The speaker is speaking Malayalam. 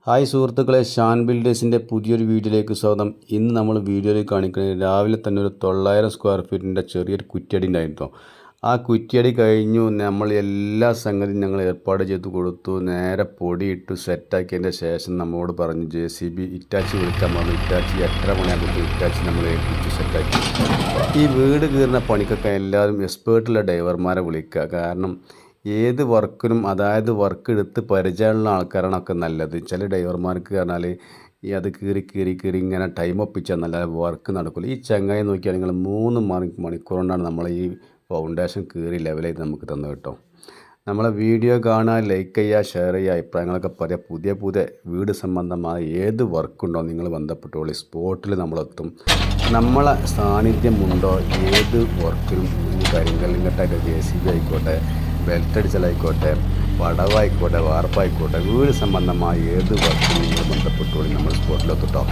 ഹായ് സുഹൃത്തുക്കളെ, ഷാൻ ബിൽഡേഴ്സിൻ്റെ പുതിയൊരു വീഡിയോയിലേക്ക് സ്വാഗതം. ഇന്ന് നമ്മൾ വീഡിയോയിൽ കാണിക്കുന്നത് രാവിലെ തന്നെ ഒരു 900 സ്ക്വയർ ഫീറ്റിൻ്റെ ചെറിയൊരു കുറ്റിയടി ഉണ്ടായിരുന്നു. ആ കുറ്റിയടി കഴിഞ്ഞു. നമ്മൾ എല്ലാ സംഗതിയും ഞങ്ങൾ ഏർപ്പാട് ചെയ്ത് കൊടുത്തു. നേരെ പൊടിയിട്ടു സെറ്റാക്കിയതിൻ്റെ ശേഷം നമ്മളോട് പറഞ്ഞു JCB ഇറ്റാച്ചി വിളിക്കാൻ പറഞ്ഞു. ഇറ്റാച്ചി 8:30 മണിയാകുമ്പോൾ ഇറ്റാച്ചി നമ്മൾ ഏൽപ്പിച്ചു സെറ്റാക്കി. ഈ വീട് കീറുന്ന പണിക്കൊക്കെ എല്ലാവരും എക്സ്പേർട്ടുള്ള ഡ്രൈവർമാരെ വിളിക്കുക. കാരണം ഏത് വർക്കിനും വർക്ക് എടുത്ത് പരിചയമുള്ള ആൾക്കാരാണൊക്കെ നല്ലത്. ചില ഡ്രൈവർമാർക്ക് പറഞ്ഞാൽ അത് കീറി ഇങ്ങനെ ടൈം ഒപ്പിച്ചാൽ നല്ല വർക്ക് നടക്കില്ല. ഈ ചങ്ങായി നോക്കിയാൽ നിങ്ങൾ 3 മണിക്കൂർ കൊണ്ടാണ് നമ്മൾ ഈ ഫൗണ്ടേഷൻ കീറി ലെവൽ ചെയ്ത് നമുക്ക് തന്നു കേട്ടോ. നമ്മളെ വീഡിയോ കാണുക, ലൈക്ക് ചെയ്യുക, ഷെയർ ചെയ്യുക, അഭിപ്രായങ്ങളൊക്കെ പറയുക. പുതിയ വീട് സംബന്ധമായ ഏത് വർക്കുണ്ടോ നിങ്ങൾ ബന്ധപ്പെട്ടോളി. സ്പോട്ടിൽ നമ്മളെത്തും. നമ്മളെ സാന്നിധ്യമുണ്ടോ ഏത് വർക്കിനും. കരിങ്കല്ലിങ്ങട്ടായിട്ട് JCB ആയിക്കോട്ടെ, ബെൽറ്റ് അടിച്ചലായിക്കോട്ടെ, പടവായിക്കോട്ടെ, വാർപ്പായിക്കോട്ടെ, വീട് സംബന്ധമായ ഏത് വർക്കിനും നിങ്ങൾ ബന്ധപ്പെട്ടോളി. നമ്മൾ സ്പോട്ടിലെത്തും കേട്ടോ.